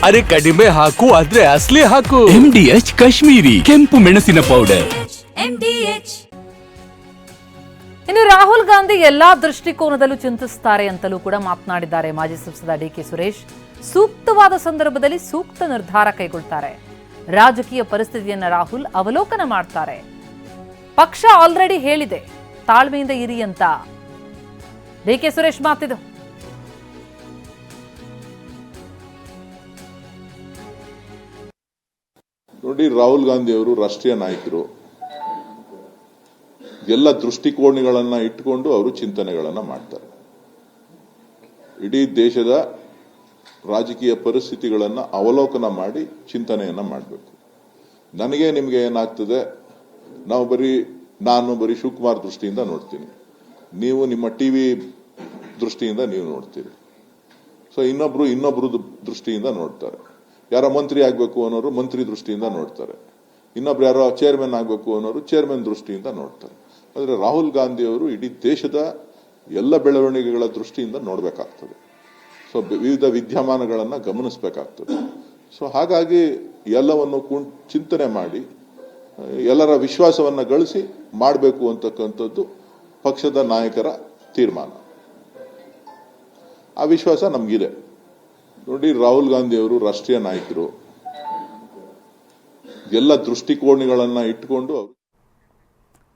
ಅರೆ ಕಡಿಮೆ ಹಾಕು ಆದ್ರೆ ಅಸಲಿ ಹಾಕು. MDH ಕಾಶ್ಮೀರಿ ಕೆಂಪು ಮೆಣಸಿನ ಪೌಡರ್. ಇನ್ನು ರಾಹುಲ್ ಗಾಂಧಿ ಎಲ್ಲಾ ದೃಷ್ಟಿಕೋನದಲ್ಲೂ ಚಿಂತಿಸುತ್ತಾರೆ ಅಂತಲೂ ಕೂಡ ಮಾತನಾಡಿದ್ದಾರೆ ಮಾಜಿ ಸಂಸದ ಡಿಕೆ ಸುರೇಶ್. ಸೂಕ್ತವಾದ ಸಂದರ್ಭದಲ್ಲಿ ಸೂಕ್ತ ನಿರ್ಧಾರ ಕೈಗೊಳ್ತಾರೆ. ರಾಜಕೀಯ ಪರಿಸ್ಥಿತಿಯನ್ನ ರಾಹುಲ್ ಅವಲೋಕನ ಮಾಡ್ತಾರೆ. ಪಕ್ಷ ಆಲ್ರೆಡಿ ಹೇಳಿದೆ, ತಾಳ್ಮೆಯಿಂದ ಇರಿ ಅಂತ ಡಿಕೆ ಸುರೇಶ್ ಮಾತಿದು. ನೋಡಿ, ರಾಹುಲ್ ಗಾಂಧಿ ಅವರು ರಾಷ್ಟ್ರೀಯ ನಾಯಕರು. ಎಲ್ಲ ದೃಷ್ಟಿಕೋನಗಳನ್ನ ಇಟ್ಟುಕೊಂಡು ಅವರು ಚಿಂತನೆಗಳನ್ನ ಮಾಡ್ತಾರೆ. ಇಡೀ ದೇಶದ ರಾಜಕೀಯ ಪರಿಸ್ಥಿತಿಗಳನ್ನ ಅವಲೋಕನ ಮಾಡಿ ಚಿಂತನೆಯನ್ನ ಮಾಡಬೇಕು. ನನಗೆ ನಿಮಗೆ ಏನಾಗ್ತದೆ, ನಾನು ಬರೀ ಶಿವಕುಮಾರ್ ದೃಷ್ಟಿಯಿಂದ ನೋಡ್ತೀನಿ, ನೀವು ನಿಮ್ಮ ಟಿವಿ ದೃಷ್ಟಿಯಿಂದ ನೀವು ನೋಡ್ತೀರಿ. ಸೊ ಇನ್ನೊಬ್ರು ದೃಷ್ಟಿಯಿಂದ ನೋಡ್ತಾರೆ. ಯಾರೋ ಮಂತ್ರಿ ಆಗ್ಬೇಕು ಅನ್ನೋರು ಮಂತ್ರಿ ದೃಷ್ಟಿಯಿಂದ ನೋಡ್ತಾರೆ. ಇನ್ನೊಬ್ರು ಯಾರೋ ಚೇರ್ಮನ್ ಆಗ್ಬೇಕು ಅನ್ನೋರು ಚೇರ್ಮನ್ ದೃಷ್ಟಿಯಿಂದ ನೋಡ್ತಾರೆ. ಆದರೆ ರಾಹುಲ್ ಗಾಂಧಿ ಅವರು ಇಡೀ ದೇಶದ ಎಲ್ಲ ಬೆಳವಣಿಗೆಗಳ ದೃಷ್ಟಿಯಿಂದ ನೋಡ್ಬೇಕಾಗ್ತದೆ. ಸೊ ವಿವಿಧ ವಿದ್ಯಮಾನಗಳನ್ನ ಗಮನಿಸಬೇಕಾಗ್ತದೆ. ಸೊ ಹಾಗಾಗಿ ಎಲ್ಲವನ್ನು ಚಿಂತನೆ ಮಾಡಿ ಎಲ್ಲರ ವಿಶ್ವಾಸವನ್ನ ಗಳಿಸಿ ಮಾಡಬೇಕು ಅಂತಕ್ಕಂಥದ್ದು ಪಕ್ಷದ ನಾಯಕರ ತೀರ್ಮಾನ. ಆ ವಿಶ್ವಾಸ ನಮಗಿದೆ. ನೋಡಿ, ರಾಹುಲ್ ಗಾಂಧಿ ಅವರು ರಾಷ್ಟ್ರೀಯ ನಾಯಕರು. ಎಲ್ಲ ದೃಷ್ಟಿಕೋನಗಳನ್ನ ಇಟ್ಟುಕೊಂಡು ಅವರು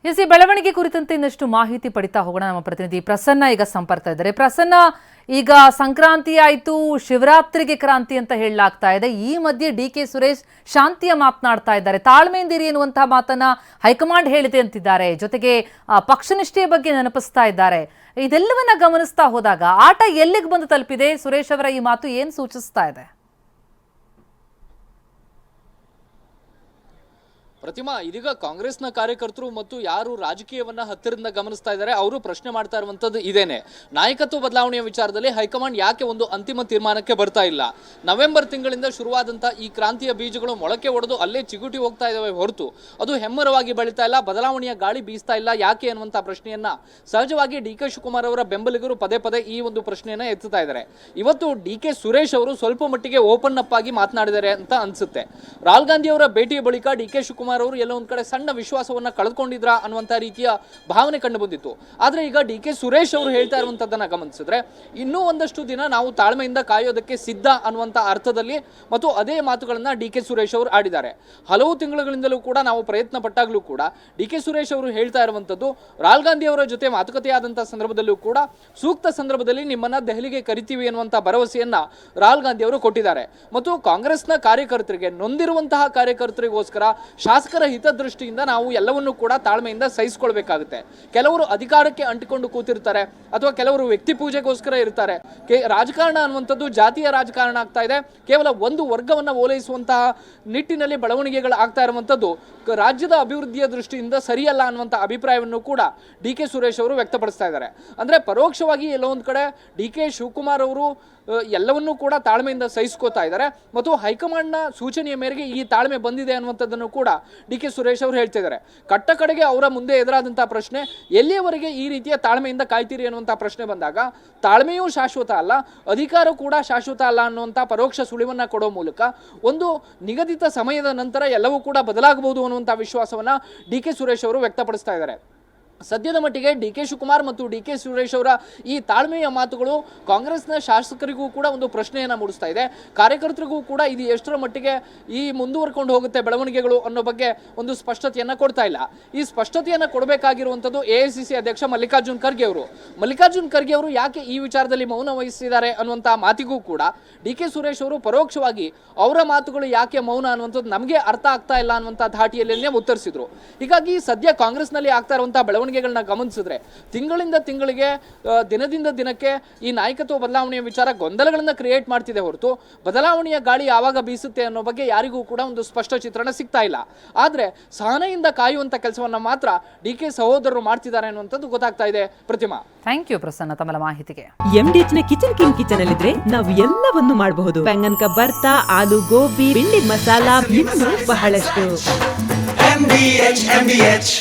ಈ ಬೆಳವಣಿಗೆ ಕುರಿತಂತೆ ಇನ್ನಷ್ಟು ಮಾಹಿತಿ ಪಡಿತಾ ಹೋಗೋಣ. ನಮ್ಮ ಪ್ರತಿನಿಧಿ ಪ್ರಸನ್ನ ಈಗ ಸಂಪರ್ಕ ಇದ್ದಾರೆ. ಪ್ರಸನ್ನ, ಈಗ ಸಂಕ್ರಾಂತಿ ಆಯ್ತು, ಶಿವರಾತ್ರಿಗೆ ಕ್ರಾಂತಿ ಅಂತ ಹೇಳಲಾಗ್ತಾ ಇದೆ. ಈ ಮಧ್ಯೆ ಡಿಕೆ ಸುರೇಶ್ ಶಾಂತಿಯ ಮಾತನಾಡ್ತಾ ಇದ್ದಾರೆ. ತಾಳ್ಮೆಯಿಂದಿರಿ ಎನ್ನುವಂತಹ ಮಾತನ್ನ ಹೈಕಮಾಂಡ್ ಹೇಳಿದೆ ಅಂತಿದ್ದಾರೆ. ಜೊತೆಗೆ ಪಕ್ಷನಿಷ್ಠೆಯ ಬಗ್ಗೆ ನೆನಪಿಸ್ತಾ ಇದ್ದಾರೆ. ಇದೆಲ್ಲವನ್ನ ಗಮನಿಸ್ತಾ ಹೋದಾಗ ಆಟ ಎಲ್ಲಿಗೆ ಬಂದು ತಲುಪಿದೆ? ಸುರೇಶ್ ಅವರ ಈ ಮಾತು ಏನ್ ಸೂಚಿಸ್ತಾ ಇದೆ? ಪ್ರತಿಮಾ, ಇದೀಗ ಕಾಂಗ್ರೆಸ್ನ ಕಾರ್ಯಕರ್ತರು ಮತ್ತು ಯಾರು ರಾಜಕೀಯವನ್ನ ಹತ್ತಿರದಿಂದ ಗಮನಿಸ್ತಾ ಇದ್ದಾರೆ ಅವರು ಪ್ರಶ್ನೆ ಮಾಡ್ತಾ ಇರುವಂತದ್ದು ಇದೇನೆ. ನಾಯಕತ್ವ ಬದಲಾವಣೆಯ ವಿಚಾರದಲ್ಲಿ ಹೈಕಮಾಂಡ್ ಯಾಕೆ ಒಂದು ಅಂತಿಮ ತೀರ್ಮಾನಕ್ಕೆ ಬರ್ತಾ ಇಲ್ಲ? ನವೆಂಬರ್ ತಿಂಗಳಿಂದ ಶುರುವಾದಂತಹ ಈ ಕ್ರಾಂತಿಯ ಬೀಜಗಳು ಮೊಳಕೆ ಒಡೆದು ಅಲ್ಲೇ ಚಿಗುಟಿ ಹೋಗ್ತಾ ಇದಾವೆ ಹೊರತು ಅದು ಹೆಮ್ಮರವಾಗಿ ಬೆಳೀತಾ ಇಲ್ಲ, ಬದಲಾವಣೆಯ ಗಾಳಿ ಬೀಸ್ತಾ ಇಲ್ಲ. ಯಾಕೆ ಅನ್ನುವಂಥ ಪ್ರಶ್ನೆಯನ್ನ ಸಹಜವಾಗಿ ಡಿಕೆ ಶಿವಕುಮಾರ್ ಅವರ ಬೆಂಬಲಿಗರು ಪದೇ ಪದೇ ಈ ಒಂದು ಪ್ರಶ್ನೆಯನ್ನ ಎತ್ತುತ್ತಾ ಇದ್ದಾರೆ. ಇವತ್ತು ಡಿಕೆ ಸುರೇಶ್ ಅವರು ಸ್ವಲ್ಪ ಮಟ್ಟಿಗೆ ಓಪನ್ ಅಪ್ ಆಗಿ ಮಾತನಾಡಿದ್ದಾರೆ ಅಂತ ಅನ್ಸುತ್ತೆ. ರಾಹುಲ್ ಗಾಂಧಿ ಅವರ ಭೇಟಿಯ ಬಳಿಕ ಡಿಕೆ ಶಿವಕುಮಾರ್ ಅವರು ಎಲ್ಲ ಒಂದ್ ಕಡೆ ಸಣ್ಣ ವಿಶ್ವಾಸವನ್ನ ಕಳೆದುಕೊಂಡಿದ್ರ ಅನ್ನುವಂತ ರೀತಿಯ ಭಾವನೆ ಕಂಡು ಬಂದಿತ್ತು. ಆದ್ರೆ ಈಗ ಡಿಕೆ ಸುರೇಶ್ ಅವರು ಹೇಳ್ತಾ ಇರುವಂತದ್ದನ್ನ ಗಮನಿಸಿದ್ರೆ ಇನ್ನೂ ಒಂದಷ್ಟು ದಿನ ನಾವು ತಾಳ್ಮೆಯಿಂದ ಕಾಯೋದಕ್ಕೆ ಸಿದ್ಧ ಅನ್ನುವಂತ ಅರ್ಥದಲ್ಲಿ ಮತ್ತು ಅದೇ ಮಾತುಗಳನ್ನ ಡಿಕೆ ಸುರೇಶ್ ಅವರು ಆಡಿದ್ದಾರೆ. ಹಲವು ತಿಂಗಳುಗಳಿಂದಲೂ ಕೂಡ ನಾವು ಪ್ರಯತ್ನ ಪಟ್ಟಾಗ್ಲೂ ಕೂಡ ಡಿಕೆ ಸುರೇಶ್ ಅವರು ಹೇಳ್ತಾ ಇರುವಂತದ್ದು, ರಾಹುಲ್ ಗಾಂಧಿ ಅವರ ಜೊತೆ ಮಾತುಕತೆಯಾದಂತಹ ಸಂದರ್ಭದಲ್ಲೂ ಕೂಡ ಸೂಕ್ತ ಸಂದರ್ಭದಲ್ಲಿ ನಿಮ್ಮನ್ನ ದೆಹಲಿಗೆ ಕರಿತೀವಿ ಅನ್ನುವಂತ ಭರವಸೆಯನ್ನ ರಾಹುಲ್ ಗಾಂಧಿ ಅವರು ಕೊಟ್ಟಿದ್ದಾರೆ. ಮತ್ತು ಕಾಂಗ್ರೆಸ್ನ ಕಾರ್ಯಕರ್ತರಿಗೆ, ನೊಂದಿರುವಂತಹ ಕಾರ್ಯಕರ್ತರಿಗೋಸ್ಕರ ಶಾಸಕರ ಹಿತದೃಷ್ಟಿಯಿಂದ ನಾವು ಎಲ್ಲವನ್ನೂ ಕೂಡ ತಾಳ್ಮೆಯಿಂದ ಸಹಿಸಿಕೊಳ್ಬೇಕಾಗುತ್ತೆ. ಕೆಲವರು ಅಧಿಕಾರಕ್ಕೆ ಅಂಟಿಕೊಂಡು ಕೂತಿರ್ತಾರೆ ಅಥವಾ ಕೆಲವರು ವ್ಯಕ್ತಿ ಪೂಜೆಗೋಸ್ಕರ ಇರ್ತಾರೆ. ರಾಜಕಾರಣ ಅನ್ನುವಂಥದ್ದು ಜಾತಿಯ ರಾಜಕಾರಣ ಆಗ್ತಾ ಇದೆ. ಕೇವಲ ಒಂದು ವರ್ಗವನ್ನ ಓಲೈಸುವಂತಹ ನಿಟ್ಟಿನಲ್ಲಿ ಬೆಳವಣಿಗೆಗಳು ಆಗ್ತಾ ಇರುವಂತದ್ದು ರಾಜ್ಯದ ಅಭಿವೃದ್ಧಿಯ ದೃಷ್ಟಿಯಿಂದ ಸರಿಯಲ್ಲ ಅನ್ನುವಂಥ ಅಭಿಪ್ರಾಯವನ್ನು ಕೂಡ ಡಿಕೆ ಸುರೇಶ್ ಅವರು ವ್ಯಕ್ತಪಡಿಸ್ತಾ ಇದ್ದಾರೆ. ಅಂದ್ರೆ ಪರೋಕ್ಷವಾಗಿ ಎಲ್ಲೋ ಒಂದ್ ಕಡೆ ಡಿಕೆ ಶಿವಕುಮಾರ್ ಅವರು ಎಲ್ಲವನ್ನೂ ಕೂಡ ತಾಳ್ಮೆಯಿಂದ ಸಹಿಸ್ಕೋತಾ ಇದ್ದಾರೆ ಮತ್ತು ಹೈಕಮಾಂಡ್ನ ಸೂಚನೆಯ ಮೇರೆಗೆ ಈ ತಾಳ್ಮೆ ಬಂದಿದೆ ಅನ್ನುವಂಥದ್ದನ್ನು ಕೂಡ ಡಿಕೆ ಸುರೇಶ್ ಅವರು ಹೇಳ್ತಿದ್ದಾರೆ. ಕಟ್ಟ ಕಡೆಗೆ ಅವರ ಮುಂದೆ ಎದುರಾದಂತಹ ಪ್ರಶ್ನೆ, ಎಲ್ಲಿಯವರೆಗೆ ಈ ರೀತಿಯ ತಾಳ್ಮೆಯಿಂದ ಕಾಯ್ತೀರಿ ಅನ್ನುವಂಥ ಪ್ರಶ್ನೆ ಬಂದಾಗ ತಾಳ್ಮೆಯೂ ಶಾಶ್ವತ ಅಲ್ಲ, ಅಧಿಕಾರ ಕೂಡ ಶಾಶ್ವತ ಅಲ್ಲ ಅನ್ನುವಂಥ ಪರೋಕ್ಷ ಸುಳಿವನ್ನ ಕೊಡೋ ಮೂಲಕ ಒಂದು ನಿಗದಿತ ಸಮಯದ ನಂತರ ಎಲ್ಲವೂ ಕೂಡ ಬದಲಾಗಬಹುದು ಅನ್ನುವಂಥ ವಿಶ್ವಾಸವನ್ನ ಡಿಕೆ ಸುರೇಶ್ ಅವರು ವ್ಯಕ್ತಪಡಿಸ್ತಾ ಇದ್ದಾರೆ. ಸದ್ಯದ ಮಟ್ಟಿಗೆ ಡಿಕೆ ಶಿವಕುಮಾರ್ ಮತ್ತು ಡಿಕೆ ಸುರೇಶ್ ಅವರ ಈ ತಾಳ್ಮೆಯ ಮಾತುಗಳು ಕಾಂಗ್ರೆಸ್ನ ಶಾಸಕರಿಗೂ ಕೂಡ ಒಂದು ಪ್ರಶ್ನೆಯನ್ನು ಮೂಡಿಸ್ತಾ ಇದೆ. ಕಾರ್ಯಕರ್ತರಿಗೂ ಕೂಡ ಇದು ಎಷ್ಟರ ಮಟ್ಟಿಗೆ ಈ ಮುಂದುವರ್ಕೊಂಡು ಹೋಗುತ್ತೆ ಬೆಳವಣಿಗೆಗಳು ಅನ್ನೋ ಬಗ್ಗೆ ಒಂದು ಸ್ಪಷ್ಟತೆಯನ್ನು ಕೊಡ್ತಾ ಇಲ್ಲ. ಈ ಸ್ಪಷ್ಟತೆಯನ್ನು ಕೊಡಬೇಕಾಗಿರುವಂಥದ್ದು AICC ಅಧ್ಯಕ್ಷ ಮಲ್ಲಿಕಾರ್ಜುನ್ ಖರ್ಗೆ ಅವರು. ಮಲ್ಲಿಕಾರ್ಜುನ್ ಖರ್ಗೆ ಅವರು ಯಾಕೆ ಈ ವಿಚಾರದಲ್ಲಿ ಮೌನ ವಹಿಸಿದ್ದಾರೆ ಅನ್ನುವಂಥ ಮಾತಿಗೂ ಕೂಡ ಡಿಕೆ ಸುರೇಶ್ ಅವರು ಪರೋಕ್ಷವಾಗಿ ಅವರ ಮಾತುಗಳು ಯಾಕೆ ಮೌನ ಅನ್ನುವಂಥದ್ದು ನಮಗೆ ಅರ್ಥ ಆಗ್ತಾ ಇಲ್ಲ ಅನ್ನುವಂಥ ಧಾಟಿಯಲ್ಲೇ ಉತ್ತರಿಸಿದ್ರು. ಹೀಗಾಗಿ ಸದ್ಯ ಕಾಂಗ್ರೆಸ್ನಲ್ಲಿ ಆಗ್ತಾ ಇರುವಂತಹ ಬೆಳವಣಿಗೆಗಳನ್ನ ಗಮನಿಸಿದ್ರೆ ತಿಂಗಳಿಂದ ತಿಂಗಳಿಗೆ, ದಿನದಿಂದ ದಿನಕ್ಕೆ ಈ ನಾಯಕತ್ವ ಬದಲಾವಣೆಯ ವಿಚಾರ ಗೊಂದಲಗಳನ್ನ ಕ್ರಿಯೇಟ್ ಮಾಡ್ತಿದೆ ಹೊರತು ಬದಲಾವಣೆಯ ಗಾಳಿ ಯಾವಾಗ ಬೀಸುತ್ತೆ ಅನ್ನೋ ಬಗ್ಗೆ ಯಾರಿಗೂ ಕೂಡ ಒಂದು ಸ್ಪಷ್ಟ ಚಿತ್ರಣ ಸಿಗ್ತಾ ಇಲ್ಲ. ಆದ್ರೆ ಸಹನೆಯಿಂದ ಕಾಯುವಂತ ಕೆಲಸವನ್ನ ಮಾತ್ರ ಡಿಕೆ ಸಹೋದರರು ಮಾಡ್ತಿದ್ದಾರೆ ಅನ್ನುವಂಥದ್ದು ಗೊತ್ತಾಗ್ತಾ ಇದೆ. ಪ್ರತಿಮಾ, ಥ್ಯಾಂಕ್ ಯು ಪ್ರಸನ್ನ ತಮ್ಮ ಮಾಹಿತಿಗೆ. MDH ನ ಕಿಚನ್ ಕಿಂಗ್ ಕಿಚನ್ ಅಲ್ಲಿದ್ರೆ ನಾವು ಎಲ್ಲವನ್ನು ಮಾಡಬಹುದು. ಬೆಂಗನ್ ಕ ಬರ್ತಾ, ಆಲೂ ಗೋಬಿ, ಬೆಂಡಿ ಮಸಾಲಾ, ಇನ್ನೂ ಬಹಳಷ್ಟು. MDH